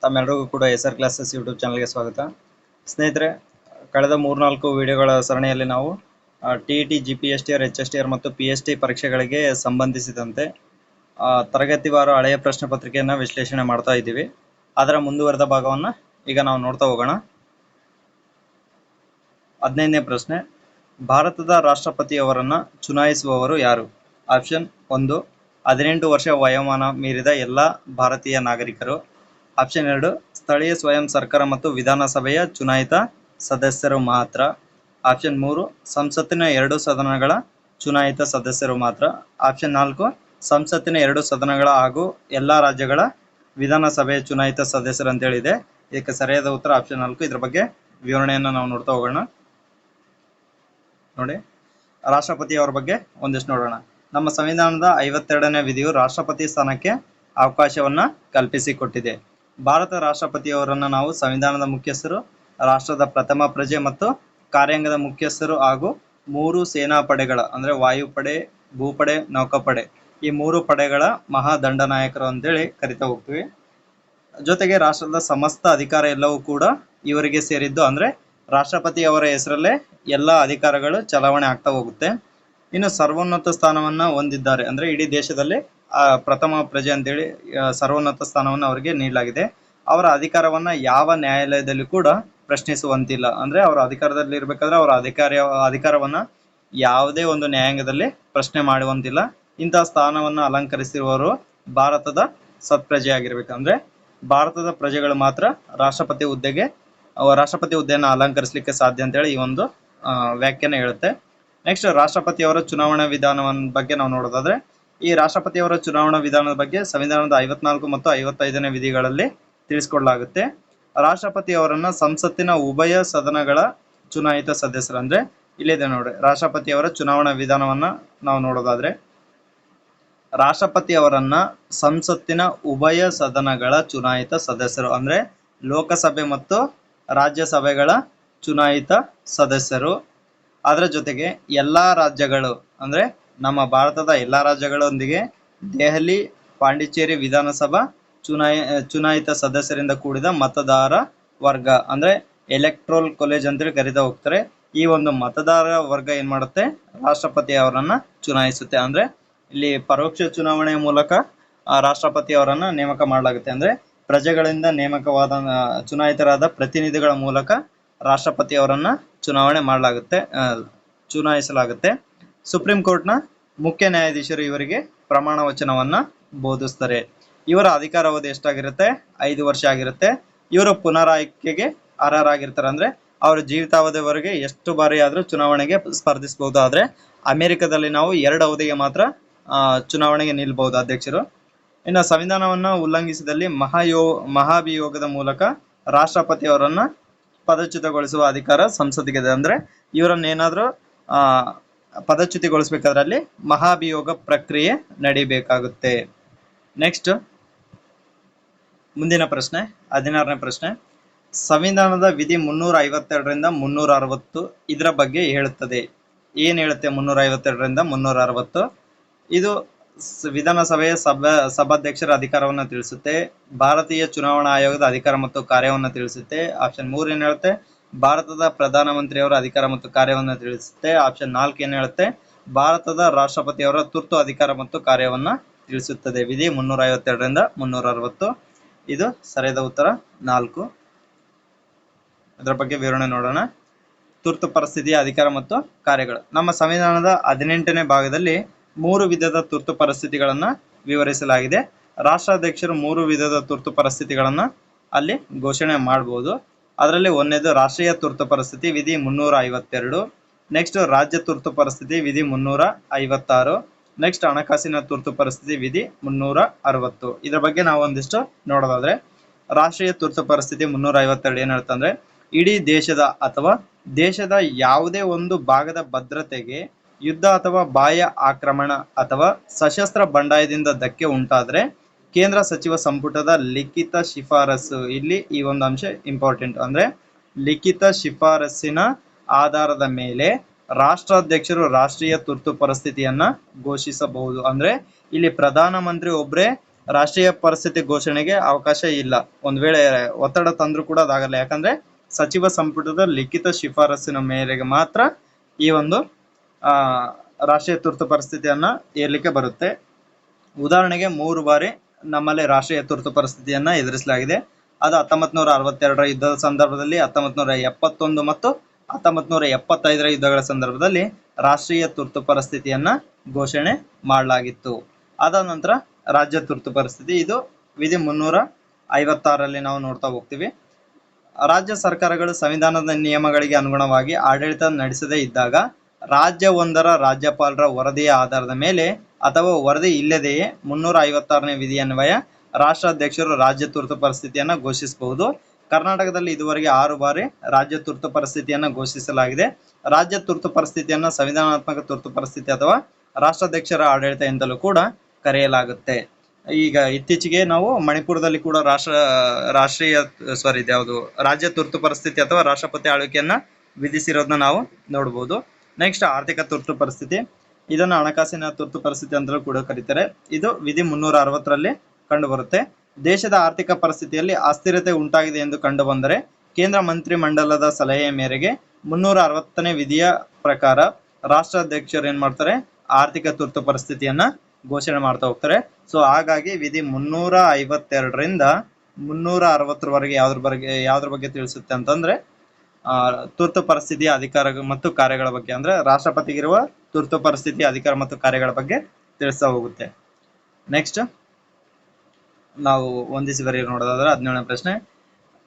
ತಮ್ಮೆಲ್ಲರಿಗೂ ಕೂಡ SR classes YouTube ಚಾನಲ್ಗೆ ಸ್ವಾಗತ. ಸ್ನೇಹಿತರೆ, ಕಳೆದ 3-4 ವಿಡಿಯೋಗಳ ಸರಣಿಯಲ್ಲಿ ನಾವು TET, GPSTR, HSTR ಮತ್ತು PST ಪರೀಕ್ಷೆಗಳಿಗೆ ಸಂಬಂಧಿಸಿದಂತೆ ತರಗತಿವಾರು ಹಳೆಯ ಪ್ರಶ್ನೆ ಪತ್ರಿಕೆಯನ್ನು ವಿಶ್ಲೇಷಣೆ ಮಾಡ್ತಾ ಇದ್ದೀವಿ. ಅದರ ಮುಂದುವರೆದ ಭಾಗವನ್ನು ಈಗ ನಾವು ನೋಡ್ತಾ ಹೋಗೋಣ. 15ನೇ ಪ್ರಶ್ನೆ, ಭಾರತದ ರಾಷ್ಟ್ರಪತಿಯವರನ್ನು ಚುನಾಯಿಸುವವರು ಯಾರು? ಆಪ್ಷನ್ 1, 18 ವರ್ಷ ವಯೋಮಾನ ಮೀರಿದ ಎಲ್ಲ ಭಾರತೀಯ ನಾಗರಿಕರು. ಆಪ್ಷನ್ 2, ಸ್ಥಳೀಯ ಸ್ವಯಂ ಸರ್ಕಾರ ಮತ್ತು ವಿಧಾನಸಭೆಯ ಚುನಾಯಿತ ಸದಸ್ಯರು ಮಾತ್ರ. ಆಪ್ಷನ್ 3, ಸಂಸತ್ತಿನ 2 ಸದನಗಳ ಚುನಾಯಿತ ಸದಸ್ಯರು ಮಾತ್ರ. ಆಪ್ಷನ್ 4, ಸಂಸತ್ತಿನ 2 ಸದನಗಳ ಹಾಗೂ ಎಲ್ಲ ರಾಜ್ಯಗಳ ವಿಧಾನಸಭೆಯ ಚುನಾಯಿತ ಸದಸ್ಯರು ಅಂತ ಹೇಳಿದೆ. ಇದಕ್ಕೆ ಸರಿಯಾದ ಉತ್ತರ ಆಪ್ಷನ್ 4. ಇದ್ರ ಬಗ್ಗೆ ವಿವರಣೆಯನ್ನು ನಾವು ನೋಡ್ತಾ ಹೋಗೋಣ. ನೋಡಿ, ರಾಷ್ಟ್ರಪತಿಯವರ ಬಗ್ಗೆ ಒಂದಿಷ್ಟು ನೋಡೋಣ. ನಮ್ಮ ಸಂವಿಧಾನದ 52ನೇ ವಿಧಿಯು ರಾಷ್ಟ್ರಪತಿ ಸ್ಥಾನಕ್ಕೆ ಅವಕಾಶವನ್ನ ಕಲ್ಪಿಸಿಕೊಟ್ಟಿದೆ. ಭಾರತ ರಾಷ್ಟ್ರಪತಿಯವರನ್ನ ನಾವು ಸಂವಿಧಾನದ ಮುಖ್ಯಸ್ಥರು, ರಾಷ್ಟ್ರದ ಪ್ರಥಮ ಪ್ರಜೆ ಮತ್ತು ಕಾರ್ಯಾಂಗದ ಮುಖ್ಯಸ್ಥರು ಹಾಗೂ 3 ಸೇನಾ ಪಡೆಗಳ ಅಂದ್ರೆ ವಾಯುಪಡೆ, ಭೂಪಡೆ, ನೌಕಾಪಡೆ ಈ 3 ಪಡೆಗಳ ಮಹಾದಂಡನಾಯಕರು ಅಂತೇಳಿ ಕರಿತಾ ಹೋಗ್ತೀವಿ. ಜೊತೆಗೆ ರಾಷ್ಟ್ರದ ಸಮಸ್ತ ಅಧಿಕಾರ ಎಲ್ಲವೂ ಕೂಡ ಇವರಿಗೆ ಸೇರಿದ್ದು. ಅಂದ್ರೆ ರಾಷ್ಟ್ರಪತಿ ಅವರ ಹೆಸರಲ್ಲೇ ಎಲ್ಲ ಅಧಿಕಾರಗಳು ಚಲಾವಣೆ ಆಗ್ತಾ ಹೋಗುತ್ತೆ. ಇನ್ನು ಸರ್ವೋನ್ನತ ಸ್ಥಾನವನ್ನ ಹೊಂದಿದ್ದಾರೆ. ಅಂದ್ರೆ ಇಡೀ ದೇಶದಲ್ಲಿ ಪ್ರಥಮ ಪ್ರಜೆ ಅಂತೇಳಿ ಸರ್ವೋನ್ನತ ಸ್ಥಾನವನ್ನು ಅವರಿಗೆ ನೀಡಲಾಗಿದೆ. ಅವರ ಅಧಿಕಾರವನ್ನ ಯಾವ ನ್ಯಾಯಾಲಯದಲ್ಲಿ ಕೂಡ ಪ್ರಶ್ನಿಸುವಂತಿಲ್ಲ. ಅಂದ್ರೆ ಅವರ ಅಧಿಕಾರದಲ್ಲಿ ಇರ್ಬೇಕಾದ್ರೆ ಅವರ ಅಧಿಕಾರವನ್ನ ಯಾವುದೇ ಒಂದು ನ್ಯಾಯಾಂಗದಲ್ಲಿ ಪ್ರಶ್ನೆ ಮಾಡುವಂತಿಲ್ಲ. ಇಂತಹ ಸ್ಥಾನವನ್ನ ಅಲಂಕರಿಸಿರುವವರು ಭಾರತದ ಸತ್ಪ್ರಜೆ ಆಗಿರ್ಬೇಕು. ಅಂದ್ರೆ ಭಾರತದ ಪ್ರಜೆಗಳು ಮಾತ್ರ ರಾಷ್ಟ್ರಪತಿ ಹುದ್ದೆಯನ್ನು ಅಲಂಕರಿಸಲಿಕ್ಕೆ ಸಾಧ್ಯ ಅಂತೇಳಿ ಈ ಒಂದು ವ್ಯಾಖ್ಯಾನ ಹೇಳುತ್ತೆ. ನೆಕ್ಸ್ಟ್, ರಾಷ್ಟ್ರಪತಿಯವರ ಚುನಾವಣಾ ವಿಧಾನವನ್ನ ಬಗ್ಗೆ ನಾವು ನೋಡೋದಾದ್ರೆ, ಈ ರಾಷ್ಟ್ರಪತಿಯವರ ಚುನಾವಣಾ ವಿಧಾನದ ಬಗ್ಗೆ ಸಂವಿಧಾನದ 54 ಮತ್ತು 55ನೇ ವಿಧಿಗಳಲ್ಲಿ ತಿಳಿಸಿಕೊಡಲಾಗುತ್ತೆ. ರಾಷ್ಟ್ರಪತಿಯವರನ್ನ ಸಂಸತ್ತಿನ ಉಭಯ ಸದನಗಳ ಚುನಾಯಿತ ಸದಸ್ಯರು. ಅಂದ್ರೆ ಇಲ್ಲಿದೆ ನೋಡಿ, ರಾಷ್ಟ್ರಪತಿಯವರ ಚುನಾವಣಾ ವಿಧಾನವನ್ನ ನಾವು ನೋಡೋದಾದ್ರೆ, ರಾಷ್ಟ್ರಪತಿಯವರನ್ನ ಸಂಸತ್ತಿನ ಉಭಯ ಸದನಗಳ ಚುನಾಯಿತ ಸದಸ್ಯರು. ಅಂದ್ರೆ ಲೋಕಸಭೆ ಮತ್ತು ರಾಜ್ಯಸಭೆಗಳ ಚುನಾಯಿತ ಸದಸ್ಯರು. ಅದರ ಜೊತೆಗೆ ಎಲ್ಲಾ ರಾಜ್ಯಗಳು ಅಂದ್ರೆ ನಮ್ಮ ಭಾರತದ ಎಲ್ಲಾ ರಾಜ್ಯಗಳೊಂದಿಗೆ ದೆಹಲಿ, ಪಾಂಡಿಚೇರಿ ವಿಧಾನಸಭಾ ಚುನಾಯಿತ ಸದಸ್ಯರಿಂದ ಕೂಡಿದ ಮತದಾರ ವರ್ಗ ಅಂದ್ರೆ ಎಲೆಕ್ಟ್ರೋಲ್ ಕಾಲೇಜ್ ಅಂತೇಳಿ ಕರೀತಾ ಹೋಗ್ತಾರೆ. ಈ ಒಂದು ಮತದಾರ ವರ್ಗ ಏನ್ ಮಾಡುತ್ತೆ, ರಾಷ್ಟ್ರಪತಿ ಅವರನ್ನ ಚುನಾಯಿಸುತ್ತೆ. ಅಂದ್ರೆ ಇಲ್ಲಿ ಪರೋಕ್ಷ ಚುನಾವಣೆಯ ಮೂಲಕ ರಾಷ್ಟ್ರಪತಿ ಅವರನ್ನ ನೇಮಕ ಮಾಡಲಾಗುತ್ತೆ. ಅಂದ್ರೆ ಪ್ರಜೆಗಳಿಂದ ನೇಮಕವಾದ ಚುನಾಯಿತರಾದ ಪ್ರತಿನಿಧಿಗಳ ಮೂಲಕ ರಾಷ್ಟ್ರಪತಿ ಅವರನ್ನ ಚುನಾಯಿಸಲಾಗುತ್ತೆ. ಸುಪ್ರೀಂ ಕೋರ್ಟ್ನ ಮುಖ್ಯ ನ್ಯಾಯಾಧೀಶರು ಇವರಿಗೆ ಪ್ರಮಾಣ ವಚನವನ್ನ ಬೋಧಿಸ್ತಾರೆ. ಇವರ ಅಧಿಕಾರಾವಧಿ ಎಷ್ಟಾಗಿರುತ್ತೆ? 5 ವರ್ಷ ಆಗಿರುತ್ತೆ. ಇವರು ಪುನರಾಯ್ಕೆಗೆ ಅರ್ಹರಾಗಿರ್ತಾರೆ. ಅಂದ್ರೆ ಅವರ ಜೀವಿತಾವಧಿವರೆಗೆ ಎಷ್ಟು ಬಾರಿ ಆದ್ರೂ ಚುನಾವಣೆಗೆ ಸ್ಪರ್ಧಿಸಬಹುದು. ಆದ್ರೆ ಅಮೆರಿಕದಲ್ಲಿ ನಾವು 2 ಅವಧಿಗೆ ಮಾತ್ರ ಚುನಾವಣೆಗೆ ನಿಲ್ಬಹುದು ಅಧ್ಯಕ್ಷರು. ಇನ್ನು ಸಂವಿಧಾನವನ್ನ ಉಲ್ಲಂಘಿಸಿದಲ್ಲಿ ಮಹಾಭಿಯೋಗದ ಮೂಲಕ ರಾಷ್ಟ್ರಪತಿ ಅವರನ್ನ ಪದಚ್ಯುತಗೊಳಿಸುವ ಅಧಿಕಾರ ಸಂಸತ್ತಿಗಿದೆ. ಅಂದ್ರೆ ಇವರನ್ನೇನಾದ್ರೂ ಪದಚ್ಯುತಿಗೊಳಿಸಬೇಕಾದ್ರೆ ಅಲ್ಲಿ ಮಹಾಭಿಯೋಗ ಪ್ರಕ್ರಿಯೆ ನಡೀಬೇಕಾಗುತ್ತೆ. ನೆಕ್ಸ್ಟ್, ಮುಂದಿನ ಪ್ರಶ್ನೆ 16ನೇ ಪ್ರಶ್ನೆ, ಸಂವಿಧಾನದ ವಿಧಿ 352ರಿಂದ 360 ಇದರ ಬಗ್ಗೆ ಹೇಳುತ್ತದೆ. ಏನ್ ಹೇಳುತ್ತೆ 352ರಿಂದ 360? ಇದು ವಿಧಾನಸಭೆಯ ಸಭಾಧ್ಯಕ್ಷರ ಅಧಿಕಾರವನ್ನು ತಿಳಿಸುತ್ತೆ. ಭಾರತೀಯ ಚುನಾವಣಾ ಆಯೋಗದ ಅಧಿಕಾರ ಮತ್ತು ಕಾರ್ಯವನ್ನು ತಿಳಿಸುತ್ತೆ. ಆಪ್ಷನ್ 3 ಏನ್ ಹೇಳುತ್ತೆ? ಭಾರತದ ಪ್ರಧಾನಮಂತ್ರಿಯವರ ಅಧಿಕಾರ ಮತ್ತು ಕಾರ್ಯವನ್ನು ತಿಳಿಸುತ್ತೆ. ಆಪ್ಷನ್ 4 ಏನ್ ಹೇಳುತ್ತೆ? ಭಾರತದ ರಾಷ್ಟ್ರಪತಿಯವರ ತುರ್ತು ಅಧಿಕಾರ ಮತ್ತು ಕಾರ್ಯವನ್ನ ತಿಳಿಸುತ್ತದೆ. ವಿಧಿ 352ರಿಂದ 360. ಇದು ಸರಿಯಾದ ಉತ್ತರ 4. ಅದರ ಬಗ್ಗೆ ವಿವರಣೆ ನೋಡೋಣ. ತುರ್ತು ಪರಿಸ್ಥಿತಿಯ ಅಧಿಕಾರ ಮತ್ತು ಕಾರ್ಯಗಳು. ನಮ್ಮ ಸಂವಿಧಾನದ 18ನೇ ಭಾಗದಲ್ಲಿ 3 ವಿಧದ ತುರ್ತು ಪರಿಸ್ಥಿತಿಗಳನ್ನ ವಿವರಿಸಲಾಗಿದೆ. ರಾಷ್ಟ್ರಾಧ್ಯಕ್ಷರು 3 ವಿಧದ ತುರ್ತು ಪರಿಸ್ಥಿತಿಗಳನ್ನ ಅಲ್ಲಿ ಘೋಷಣೆ ಮಾಡಬಹುದು. ಅದರಲ್ಲಿ ಒಂದನೇದು ರಾಷ್ಟ್ರೀಯ ತುರ್ತು ಪರಿಸ್ಥಿತಿ ವಿಧಿ 352. ನೆಕ್ಸ್ಟ್, ರಾಜ್ಯ ತುರ್ತು ಪರಿಸ್ಥಿತಿ ವಿಧಿ 356. ನೆಕ್ಸ್ಟ್, ಹಣಕಾಸಿನ ತುರ್ತು ಪರಿಸ್ಥಿತಿ ವಿಧಿ 360. ಇದರ ಬಗ್ಗೆ ನಾವು ಒಂದಿಷ್ಟು ನೋಡೋದಾದ್ರೆ, ರಾಷ್ಟ್ರೀಯ ತುರ್ತು ಪರಿಸ್ಥಿತಿ 352 ಏನ್ ಹೇಳ್ತಂದ್ರೆ, ಇಡೀ ದೇಶದ ಅಥವಾ ದೇಶದ ಯಾವುದೇ ಒಂದು ಭಾಗದ ಭದ್ರತೆಗೆ ಯುದ್ಧ ಅಥವಾ ಬಾಹ್ಯ ಆಕ್ರಮಣ ಅಥವಾ ಸಶಸ್ತ್ರ ಬಂಡಾಯದಿಂದ ಧಕ್ಕೆ ಉಂಟಾದ್ರೆ ಕೇಂದ್ರ ಸಚಿವ ಸಂಪುಟದ ಲಿಖಿತ ಶಿಫಾರಸು, ಇಲ್ಲಿ ಈ ಒಂದು ಅಂಶ ಇಂಪಾರ್ಟೆಂಟ್. ಅಂದ್ರೆ ಲಿಖಿತ ಶಿಫಾರಸ್ಸಿನ ಆಧಾರದ ಮೇಲೆ ರಾಷ್ಟ್ರಾಧ್ಯಕ್ಷರು ರಾಷ್ಟ್ರೀಯ ತುರ್ತು ಪರಿಸ್ಥಿತಿಯನ್ನ ಘೋಷಿಸಬಹುದು. ಅಂದ್ರೆ ಇಲ್ಲಿ ಪ್ರಧಾನಮಂತ್ರಿ ಒಬ್ರೇ ರಾಷ್ಟ್ರೀಯ ಪರಿಸ್ಥಿತಿ ಘೋಷಣೆಗೆ ಅವಕಾಶ ಇಲ್ಲ. ಒಂದ್ ವೇಳೆ ಒತ್ತಡ ತಂದ್ರೂ ಕೂಡ ಅದಾಗಲ್ಲ. ಯಾಕಂದ್ರೆ ಸಚಿವ ಸಂಪುಟದ ಲಿಖಿತ ಶಿಫಾರಸ್ಸಿನ ಮೇರೆಗೆ ಮಾತ್ರ ಈ ಒಂದು ರಾಷ್ಟ್ರೀಯ ತುರ್ತು ಪರಿಸ್ಥಿತಿಯನ್ನ ಏರ್ಲಿಕ್ಕೆ ಬರುತ್ತೆ. ಉದಾಹರಣೆಗೆ 3 ಬಾರಿ ನಮ್ಮಲ್ಲಿ ರಾಷ್ಟ್ರೀಯ ತುರ್ತು ಪರಿಸ್ಥಿತಿಯನ್ನ ಎದುರಿಸಲಾಗಿದೆ. ಅದು 1962ರ ಯುದ್ಧದ ಸಂದರ್ಭದಲ್ಲಿ, 1971 ಮತ್ತು 1975ರ ಯುದ್ಧಗಳ ಸಂದರ್ಭದಲ್ಲಿ ರಾಷ್ಟ್ರೀಯ ತುರ್ತು ಪರಿಸ್ಥಿತಿಯನ್ನ ಘೋಷಣೆ ಮಾಡಲಾಗಿತ್ತು. ಅದಾದ ನಂತರ ರಾಜ್ಯ ತುರ್ತು ಪರಿಸ್ಥಿತಿ, ಇದು ವಿಧಿ 356ರಲ್ಲಿ ನಾವು ನೋಡ್ತಾ ಹೋಗ್ತೀವಿ. ರಾಜ್ಯ ಸರ್ಕಾರಗಳು ಸಂವಿಧಾನದ ನಿಯಮಗಳಿಗೆ ಅನುಗುಣವಾಗಿ ಆಡಳಿತ ನಡೆಸದೇ ಇದ್ದಾಗ ರಾಜ್ಯವೊಂದರ ರಾಜ್ಯಪಾಲರ ವರದಿಯ ಆಧಾರದ ಮೇಲೆ ಅಥವಾ ವರದಿ ಇಲ್ಲದೆಯೇ 356ನೇ ವಿಧಿಯನ್ವಯ ರಾಷ್ಟ್ರಾಧ್ಯಕ್ಷರು ರಾಜ್ಯ ತುರ್ತು ಪರಿಸ್ಥಿತಿಯನ್ನ ಘೋಷಿಸಬಹುದು. ಕರ್ನಾಟಕದಲ್ಲಿ ಇದುವರೆಗೆ 6 ಬಾರಿ ರಾಜ್ಯ ತುರ್ತು ಪರಿಸ್ಥಿತಿಯನ್ನ ಘೋಷಿಸಲಾಗಿದೆ. ರಾಜ್ಯ ತುರ್ತು ಪರಿಸ್ಥಿತಿಯನ್ನ ಸಂವಿಧಾನಾತ್ಮಕ ತುರ್ತು ಪರಿಸ್ಥಿತಿ ಅಥವಾ ರಾಷ್ಟ್ರಾಧ್ಯಕ್ಷರ ಆಡಳಿತ ಎಂದಲೂ ಕೂಡ ಕರೆಯಲಾಗುತ್ತೆ. ಈಗ ಇತ್ತೀಚೆಗೆ ನಾವು ಮಣಿಪುರದಲ್ಲಿ ಕೂಡ ರಾಜ್ಯ ತುರ್ತು ಪರಿಸ್ಥಿತಿ ಅಥವಾ ರಾಷ್ಟ್ರಪತಿ ಆಳ್ವಿಕೆಯನ್ನ ವಿಧಿಸಿರೋದನ್ನ ನಾವು ನೋಡಬಹುದು. ನೆಕ್ಸ್ಟ್ ಆರ್ಥಿಕ ತುರ್ತು ಪರಿಸ್ಥಿತಿ, ಇದನ್ನ ಹಣಕಾಸಿನ ತುರ್ತು ಪರಿಸ್ಥಿತಿ ಅಂತಲೂ ಕೂಡ ಕರೀತಾರೆ. ಇದು ವಿಧಿ 360ರಲ್ಲಿ ಕಂಡು ಬರುತ್ತೆ. ದೇಶದ ಆರ್ಥಿಕ ಪರಿಸ್ಥಿತಿಯಲ್ಲಿ ಅಸ್ಥಿರತೆ ಉಂಟಾಗಿದೆ ಎಂದು ಕಂಡು ಬಂದರೆ ಕೇಂದ್ರ ಮಂತ್ರಿ ಮಂಡಲದ ಸಲಹೆಯ ಮೇರೆಗೆ 360ನೇ ವಿಧಿಯ ಪ್ರಕಾರ ರಾಷ್ಟ್ರಾಧ್ಯಕ್ಷರು ಏನ್ ಮಾಡ್ತಾರೆ, ಆರ್ಥಿಕ ತುರ್ತು ಪರಿಸ್ಥಿತಿಯನ್ನ ಘೋಷಣೆ ಮಾಡ್ತಾ ಹೋಗ್ತಾರೆ. ಸೊ ಹಾಗಾಗಿ ವಿಧಿ 352ರಿಂದ 360ರವರೆಗೆ ಯಾವ್ದ್ರ ಬಗ್ಗೆ ತಿಳಿಸುತ್ತೆ ಅಂತಂದ್ರೆ ತುರ್ತು ಪರಿಸ್ಥಿತಿಯ ಅಧಿಕಾರ ಮತ್ತು ಕಾರ್ಯಗಳ ಬಗ್ಗೆ, ಅಂದ್ರೆ ರಾಷ್ಟ್ರಪತಿಗಿರುವ ತುರ್ತು ಪರಿಸ್ಥಿತಿ ಅಧಿಕಾರ ಮತ್ತು ಕಾರ್ಯಗಳ ಬಗ್ಗೆ ತಿಳಿಸ್ತಾ ಹೋಗುತ್ತೆ. ನೆಕ್ಸ್ಟ್ ನಾವು ಹೊಂದಿಸಿ ಬರೆಯಿರಿ ನೋಡೋದಾದ್ರೆ 17ನೇ ಪ್ರಶ್ನೆ,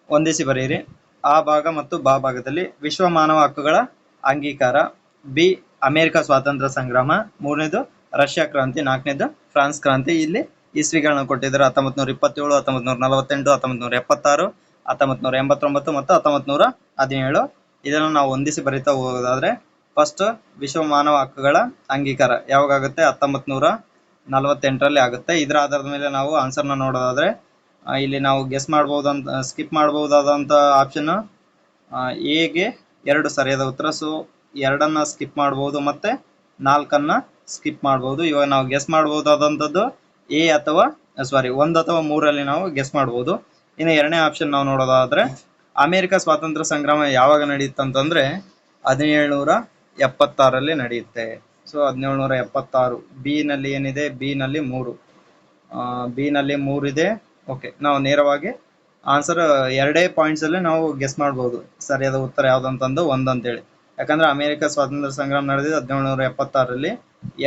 ಹೊಂದಿಸಿ ಬರೆಯಿರಿ. ಆ ಭಾಗ ಮತ್ತು ಬಾ ಭಾಗದಲ್ಲಿ ವಿಶ್ವ ಮಾನವ ಹಕ್ಕುಗಳ ಅಂಗೀಕಾರ. ಬಿ ಅಮೆರಿಕ ಸ್ವಾತಂತ್ರ್ಯ ಸಂಗ್ರಾಮ. 3ನೇದು ರಷ್ಯಾ ಕ್ರಾಂತಿ. 4ನೇದು ಫ್ರಾನ್ಸ್ ಕ್ರಾಂತಿ. ಇಲ್ಲಿ ಇಸ್ವಿಗಳನ್ನ ಕೊಟ್ಟಿದ್ದಾರೆ: 1927, 1948, 1976, 1989 ಮತ್ತು 1917. ಇದನ್ನು ನಾವು ಹೊಂದಿಸಿ ಬರೀತಾ ಹೋಗೋದಾದ್ರೆ ಫಸ್ಟ್ ವಿಶ್ವ ಮಾನವ ಹಕ್ಕುಗಳ ಅಂಗೀಕಾರ ಯಾವಾಗುತ್ತೆ? 1948ರಲ್ಲಿ ಆಗುತ್ತೆ. ಇದರ ಆಧಾರದ ಮೇಲೆ ನಾವು ಆನ್ಸರ್ನ ನೋಡೋದಾದ್ರೆ ಇಲ್ಲಿ ನಾವು ಗೆಸ್ ಮಾಡಬಹುದಂತ, ಸ್ಕಿಪ್ ಮಾಡಬಹುದಾದಂತ ಆಪ್ಷನ್ ಎಗೆ 2 ಸರಿಯಾದ ಉತ್ತರ. ಸೊ 2ಅನ್ನ ಸ್ಕಿಪ್ ಮಾಡಬಹುದು ಮತ್ತೆ 4ಅನ್ನ ಸ್ಕಿಪ್ ಮಾಡಬಹುದು. ಇವಾಗ ನಾವು ಗೆಸ್ ಮಾಡಬಹುದಾದಂತದ್ದು ಎ ಅಥವಾ 1 ಅಥವಾ 3ರಲ್ಲಿ ನಾವು ಗೆಸ್ ಮಾಡಬಹುದು. ಇನ್ನು 2ನೇ ಆಪ್ಷನ್ ನಾವು ನೋಡೋದಾದ್ರೆ ಅಮೆರಿಕ ಸ್ವಾತಂತ್ರ್ಯ ಸಂಗ್ರಾಮ ಯಾವಾಗ ನಡೆಯುತ್ತೆ ಅಂತಂದ್ರೆ 1776ರಲ್ಲಿ ನಡೆಯುತ್ತೆ. ಸೊ 1776. ಬಿ ನಲ್ಲಿ ಏನಿದೆ? ಬಿ ನಲ್ಲಿ 3 ಇದೆ. ಓಕೆ, ನಾವು ನೇರವಾಗಿ ಆನ್ಸರ್ 2 ಪಾಯಿಂಟ್ಸ್ ಅಲ್ಲಿ ನಾವು ಗೆಸ್ ಮಾಡಬಹುದು ಸರಿಯಾದ ಉತ್ತರ ಯಾವ್ದಂತಂದು 1 ಅಂತೇಳಿ. ಯಾಕಂದ್ರೆ ಅಮೆರಿಕ ಸ್ವಾತಂತ್ರ್ಯ ಸಂಗ್ರಾಮ ನಡೆದಿದ್ದು 1776ರಲ್ಲಿ.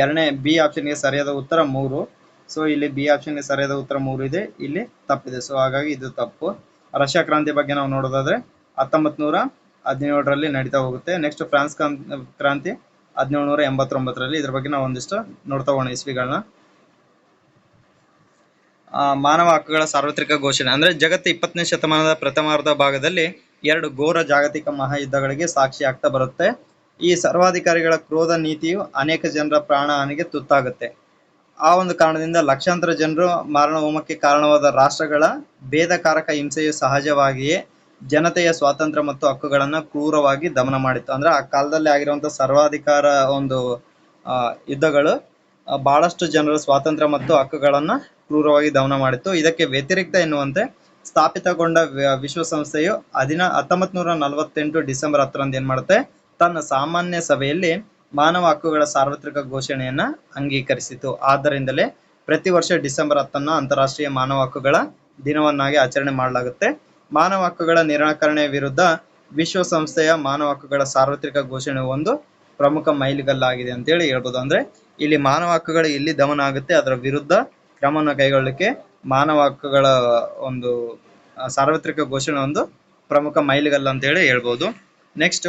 2ನೇ ಬಿ ಆಪ್ಷನ್ಗೆ ಸರಿಯಾದ ಉತ್ತರ 3. ಸೊ ಇಲ್ಲಿ ಬಿ ಆಪ್ಷನ್ಗೆ ಸರಿಯಾದ ಉತ್ತರ 3 ಇದೆ, ಇಲ್ಲಿ ತಪ್ಪಿದೆ. ಸೊ ಹಾಗಾಗಿ ಇದು ತಪ್ಪು. ರಷ್ಯಾ ಕ್ರಾಂತಿ ಬಗ್ಗೆ ನಾವು ನೋಡೋದಾದ್ರೆ 1917ರಲ್ಲಿ ನಡೀತಾ ಹೋಗುತ್ತೆ. ನೆಕ್ಸ್ಟ್ ಫ್ರಾನ್ಸ್ ಕ್ರಾಂತಿ 1789ರಲ್ಲಿ. ಇದ್ರ ಬಗ್ಗೆ ನಾವು ಒಂದಿಷ್ಟು ನೋಡ್ತಾ ಹೋಗೋಣ ಇಸ್ವಿಗಳನ್ನ. ಮಾನವ ಹಕ್ಕುಗಳ ಸಾರ್ವತ್ರಿಕ ಘೋಷಣೆ ಅಂದ್ರೆ ಜಗತ್ತು 20ನೇ ಶತಮಾನದ ಪ್ರಥಮಾರ್ಧ ಭಾಗದಲ್ಲಿ 2 ಘೋರ ಜಾಗತಿಕ ಮಹಾಯುದ್ಧಗಳಿಗೆ ಸಾಕ್ಷಿ ಆಗ್ತಾ ಬರುತ್ತೆ. ಈ ಸರ್ವಾಧಿಕಾರಿಗಳ ಕ್ರೋಧ ನೀತಿಯು ಅನೇಕ ಜನರ ಪ್ರಾಣ ಹಾನಿಗೆ ತುತ್ತಾಗುತ್ತೆ. ಆ ಒಂದು ಕಾರಣದಿಂದ ಲಕ್ಷಾಂತರ ಜನರು ಮಾರಣ ಹೋಮಕ್ಕೆ ಕಾರಣವಾದ ರಾಷ್ಟ್ರಗಳ ಭೇದಕಾರಕ ಹಿಂಸೆಯು ಸಹಜವಾಗಿಯೇ ಜನತೆಯ ಸ್ವಾತಂತ್ರ್ಯ ಮತ್ತು ಹಕ್ಕುಗಳನ್ನ ಕ್ರೂರವಾಗಿ ದಮನ ಮಾಡಿತ್ತು. ಅಂದ್ರೆ ಆ ಕಾಲದಲ್ಲಿ ಆಗಿರುವಂತಹ ಸರ್ವಾಧಿಕಾರ ಒಂದು ಯುದ್ಧಗಳು ಬಹಳಷ್ಟು ಜನರ ಸ್ವಾತಂತ್ರ್ಯ ಮತ್ತು ಹಕ್ಕುಗಳನ್ನ ಕ್ರೂರವಾಗಿ ದಮನ ಮಾಡಿತ್ತು. ಇದಕ್ಕೆ ವ್ಯತಿರಿಕ್ತ ಎನ್ನುವಂತೆ ಸ್ಥಾಪಿತಗೊಂಡ ವಿಶ್ವಸಂಸ್ಥೆಯು 1948 ಡಿಸೆಂಬರ್ 10ರಂದು ಏನ್ ಮಾಡುತ್ತೆ, ತನ್ನ ಸಾಮಾನ್ಯ ಸಭೆಯಲ್ಲಿ ಮಾನವ ಹಕ್ಕುಗಳ ಸಾರ್ವತ್ರಿಕ ಘೋಷಣೆಯನ್ನ ಅಂಗೀಕರಿಸಿತು. ಆದ್ದರಿಂದಲೇ ಪ್ರತಿ ವರ್ಷ ಡಿಸೆಂಬರ್ 10ನ್ನ ಅಂತಾರಾಷ್ಟ್ರೀಯ ಮಾನವ ಹಕ್ಕುಗಳ ದಿನವನ್ನಾಗಿ ಆಚರಣೆ ಮಾಡಲಾಗುತ್ತೆ. ಮಾನವ ಹಕ್ಕುಗಳ ನಿರಾಕರಣೆಯ ವಿರುದ್ಧ ವಿಶ್ವಸಂಸ್ಥೆಯ ಮಾನವ ಹಕ್ಕುಗಳ ಸಾರ್ವತ್ರಿಕ ಘೋಷಣೆ ಒಂದು ಪ್ರಮುಖ ಮೈಲಿಗಲ್ಲಾಗಿದೆ ಅಂತೇಳಿ ಹೇಳ್ಬೋದು. ಅಂದ್ರೆ ಇಲ್ಲಿ ಮಾನವ ಹಕ್ಕುಗಳು ಎಲ್ಲಿ ದಮನ ಆಗುತ್ತೆ ಅದರ ವಿರುದ್ಧ ಕ್ರಮವನ್ನು ಕೈಗೊಳ್ಳಲಿಕ್ಕೆ ಮಾನವ ಹಕ್ಕುಗಳ ಒಂದು ಸಾರ್ವತ್ರಿಕ ಘೋಷಣೆ ಒಂದು ಪ್ರಮುಖ ಮೈಲಿಗಲ್ಲು ಅಂತ ಹೇಳಿ ಹೇಳ್ಬೋದು. ನೆಕ್ಸ್ಟ್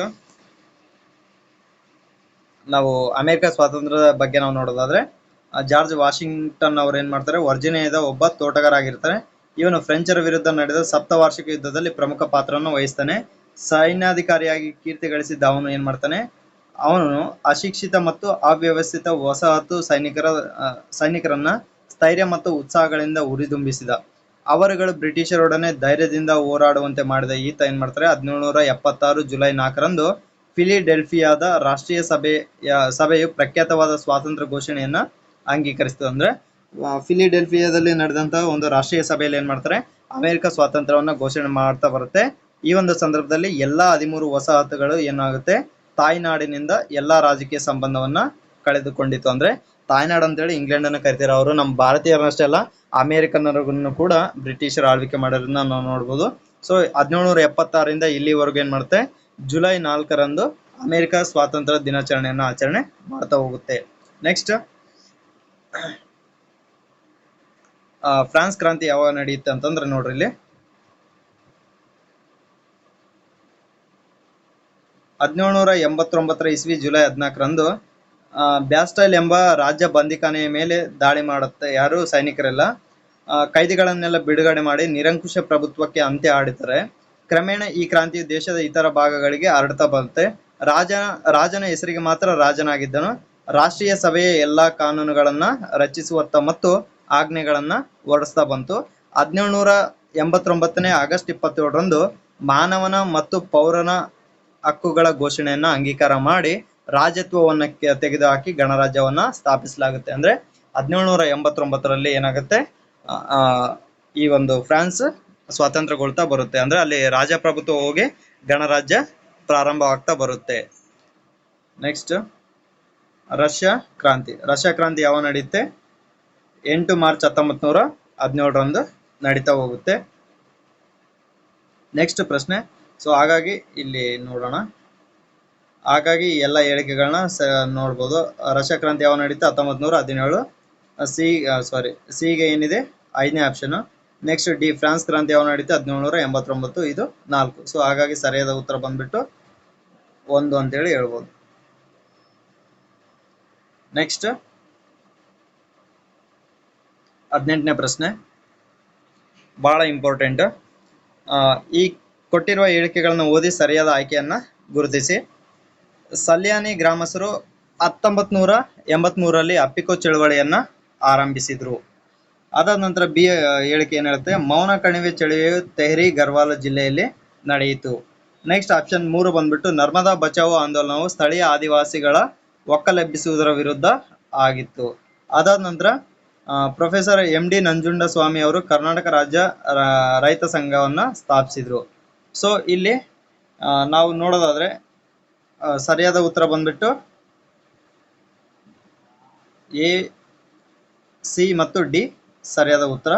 ನಾವು ಅಮೆರಿಕ ಸ್ವಾತಂತ್ರ್ಯದ ಬಗ್ಗೆ ನಾವು ನೋಡೋದಾದ್ರೆ ಜಾರ್ಜ್ ವಾಷಿಂಗ್ಟನ್ ಅವ್ರು ಏನ್ ಮಾಡ್ತಾರೆ, ವರ್ಜಿನಿಯಾದ ಒಬ್ಬ ತೋಟಗಾರ ಆಗಿರ್ತಾರೆ. ಇವನು ಫ್ರೆಂಚರ ವಿರುದ್ಧ ನಡೆದ ಸಪ್ತವಾರ್ಷಿಕ ಯುದ್ಧದಲ್ಲಿ ಪ್ರಮುಖ ಪಾತ್ರವನ್ನು ವಹಿಸ್ತಾನೆ. ಸೈನ್ಯಾಧಿಕಾರಿಯಾಗಿ ಕೀರ್ತಿ ಗಳಿಸಿದ್ದ ಅವನು ಏನ್ ಮಾಡ್ತಾನೆ, ಅವನು ಅಶಿಕ್ಷಿತ ಮತ್ತು ಅವ್ಯವಸ್ಥಿತ ವಸಾಹತು ಸೈನಿಕರನ್ನ ಸ್ಥೈರ್ಯ ಮತ್ತು ಉತ್ಸಾಹಗಳಿಂದ ಉರಿದುಂಬಿಸಿದ. ಅವರುಗಳು ಬ್ರಿಟಿಷರೊಡನೆ ಧೈರ್ಯದಿಂದ ಹೋರಾಡುವಂತೆ ಮಾಡಿದ ಈತ ಏನ್ ಮಾಡ್ತಾರೆ, 1776 ಜುಲೈ 4ರಂದು ಫಿಲಿಡೆಲ್ಫಿಯಾದ ರಾಷ್ಟ್ರೀಯ ಸಭೆಯು ಪ್ರಖ್ಯಾತವಾದ ಸ್ವಾತಂತ್ರ್ಯ ಘೋಷಣೆಯನ್ನ ಅಂಗೀಕರಿಸಿತು. ಅಂದ್ರೆ ಫಿಲಿಡೆಲ್ಫಿಯಾದಲ್ಲಿ ನಡೆದಂತಹ ಒಂದು ರಾಷ್ಟ್ರೀಯ ಸಭೆಯಲ್ಲಿ ಏನ್ ಮಾಡ್ತಾರೆ, ಅಮೆರಿಕ ಸ್ವಾತಂತ್ರ್ಯವನ್ನ ಘೋಷಣೆ ಮಾಡ್ತಾ ಬರುತ್ತೆ. ಈ ಒಂದು ಸಂದರ್ಭದಲ್ಲಿ ಎಲ್ಲಾ 13 ವಸಾಹತುಗಳು ಏನಾಗುತ್ತೆ, ತಾಯ್ನಾಡಿನಿಂದ ಎಲ್ಲಾ ರಾಜಕೀಯ ಸಂಬಂಧವನ್ನ ಕಳೆದುಕೊಂಡಿತ್ತು. ಅಂದ್ರೆ ತಾಯ್ನಾಡು ಅಂತೇಳಿ ಇಂಗ್ಲೆಂಡ್ ಅನ್ನು ಕರಿತಾರೆ. ಅವರು ನಮ್ಮ ಭಾರತೀಯರನ್ನಷ್ಟೇ ಅಲ್ಲ, ಅಮೆರಿಕನ್ನರನ್ನು ಕೂಡ ಬ್ರಿಟಿಷರು ಆಳ್ವಿಕೆ ಮಾಡೋದನ್ನ ನಾವು ನೋಡ್ಬೋದು. ಸೊ 1776ರಿಂದ ಇಲ್ಲಿವರೆಗೂ ಏನ್ ಮಾಡುತ್ತೆ, ಜುಲೈ 4ರಂದು ಅಮೆರಿಕ ಸ್ವಾತಂತ್ರ್ಯ ದಿನಾಚರಣೆಯನ್ನ ಆಚರಣೆ ಮಾಡ್ತಾ ಹೋಗುತ್ತೆ. ನೆಕ್ಸ್ಟ್, ಫ್ರಾನ್ಸ್ ಕ್ರಾಂತಿ ಯಾವಾಗ ನಡೆಯುತ್ತೆ ಅಂತಂದ್ರೆ ನೋಡ್ರಿ, ಇಲ್ಲಿ 1789 ಇಸ್ವಿ ಜುಲೈ 14ರಂದು ಬ್ಯಾಸ್ಟೈಲ್ ಎಂಬ ರಾಜ್ಯ ಬಂದಿಖಾನೆಯ ಮೇಲೆ ದಾಳಿ ಮಾಡುತ್ತೆ. ಯಾರು ಸೈನಿಕರೆಲ್ಲ ಕೈದಿಗಳನ್ನೆಲ್ಲ ಬಿಡುಗಡೆ ಮಾಡಿ ನಿರಂಕುಶ ಪ್ರಭುತ್ವಕ್ಕೆ ಅಂತ್ಯ ಆಡುತ್ತಾರೆ. ಕ್ರಮೇಣ ಈ ಕ್ರಾಂತಿಯು ದೇಶದ ಇತರ ಭಾಗಗಳಿಗೆ ಹರಡ್ತಾ ಬರುತ್ತೆ. ರಾಜನ ಹೆಸರಿಗೆ ಮಾತ್ರ ರಾಜನಾಗಿದ್ದನು. ರಾಷ್ಟ್ರೀಯ ಸಭೆಯ ಎಲ್ಲಾ ಕಾನೂನುಗಳನ್ನ ರಚಿಸುವತ್ತ ಮತ್ತು ಆಜ್ಞೆಗಳನ್ನ ಹೊರಡಿಸ್ತಾ ಬಂತು. 1789 ಆಗಸ್ಟ್ 27ರಂದು ಮಾನವನ ಮತ್ತು ಪೌರನ ಹಕ್ಕುಗಳ ಘೋಷಣೆಯನ್ನ ಅಂಗೀಕಾರ ಮಾಡಿ ರಾಜ್ಯತ್ವವನ್ನ ತೆಗೆದುಹಾಕಿ ಗಣರಾಜ್ಯವನ್ನ ಸ್ಥಾಪಿಸಲಾಗುತ್ತೆ. ಅಂದ್ರೆ 1789ರಲ್ಲಿ ಏನಾಗುತ್ತೆ, ಈ ಒಂದು ಫ್ರಾನ್ಸ್ ಸ್ವಾತಂತ್ರ್ಯಗೊಳ್ತಾ ಬರುತ್ತೆ. ಅಂದ್ರೆ ಅಲ್ಲಿ ರಾಜಪ್ರಭುತ್ವ ಹೋಗಿ ಗಣರಾಜ್ಯ ಪ್ರಾರಂಭವಾಗ್ತಾ ಬರುತ್ತೆ. ನೆಕ್ಸ್ಟ್, ರಷ್ಯಾ ಕ್ರಾಂತಿ ಯಾವಾಗ ನಡೆಯುತ್ತೆ, 8 ಮಾರ್ಚ್ 1917ರಂದು ನಡೀತಾ ಹೋಗುತ್ತೆ. ನೆಕ್ಸ್ಟ್ ಪ್ರಶ್ನೆ. ಸೊ ಹಾಗಾಗಿ ಇಲ್ಲಿ ನೋಡೋಣ, ಹಾಗಾಗಿ ಎಲ್ಲ ಹೇಳಿಕೆಗಳನ್ನ ನೋಡ್ಬೋದು. ರಷ್ಯಾ ಕ್ರಾಂತಿ ಯಾವಾಗ ನಡೀತಾ 1917. ಸಿಗೆ ಏನಿದೆ 5ನೇ ಆಪ್ಷನ್. ನೆಕ್ಸ್ಟ್ ಡಿ, ಫ್ರಾನ್ಸ್ ಕ್ರಾಂತಿ ಯಾವಾಗ ನಡೀತಾ 1789. ಇದು 4. ಸೊ ಹಾಗಾಗಿ ಸರಿಯಾದ ಉತ್ತರ ಬಂದ್ಬಿಟ್ಟು 1 ಅಂತೇಳಿ ಹೇಳ್ಬೋದು. ನೆಕ್ಸ್ಟ್ 18ನೇ ಪ್ರಶ್ನೆ, ಬಹಳ ಇಂಪಾರ್ಟೆಂಟ್. ಈ ಕೊಟ್ಟಿರುವ ಹೇಳಿಕೆಗಳನ್ನ ಓದಿ ಸರಿಯಾದ ಆಯ್ಕೆಯನ್ನ ಗುರುತಿಸಿ. ಸಲ್ಯಾನಿ ಗ್ರಾಮಸ್ಥರು 1983ರಲ್ಲಿ ಅಪ್ಪಿಕೋ ಚಳವಳಿಯನ್ನ ಆರಂಭಿಸಿದ್ರು. ಅದಾದ ನಂತರ ಬಿ ಹೇಳಿಕೆ ಏನ್ ಹೇಳುತ್ತೆ, ಮೌನ ಕಣಿವೆ ಚಳವಳಿಯು ತೆಹರಿ ಗರ್ವಾಲ್ ಜಿಲ್ಲೆಯಲ್ಲಿ ನಡೆಯಿತು. ನೆಕ್ಸ್ಟ್ ಆಪ್ಷನ್ 3 ಬಂದ್ಬಿಟ್ಟು ನರ್ಮದಾ ಬಚಾವೋ ಆಂದೋಲನವು ಸ್ಥಳೀಯ ಆದಿವಾಸಿಗಳ ಒಕ್ಕಲೆಬ್ಬಿಸುವುದರ ವಿರುದ್ಧ ಆಗಿತ್ತು. ಅದಾದ ನಂತರ ಪ್ರೊಫೆಸರ್ MD ನಂಜುಂಡಸ್ವಾಮಿ ಅವರು ಕರ್ನಾಟಕ ರಾಜ್ಯ ರೈತ ಸಂಘವನ್ನ ಸ್ಥಾಪಿಸಿದ್ರು. ಸೊ ಇಲ್ಲಿ ನಾವು ನೋಡೋದಾದ್ರೆ ಸರಿಯಾದ ಉತ್ತರ ಬಂದ್ಬಿಟ್ಟು ಎ, ಸಿ ಮತ್ತು ಡಿ ಸರಿಯಾದ ಉತ್ತರ.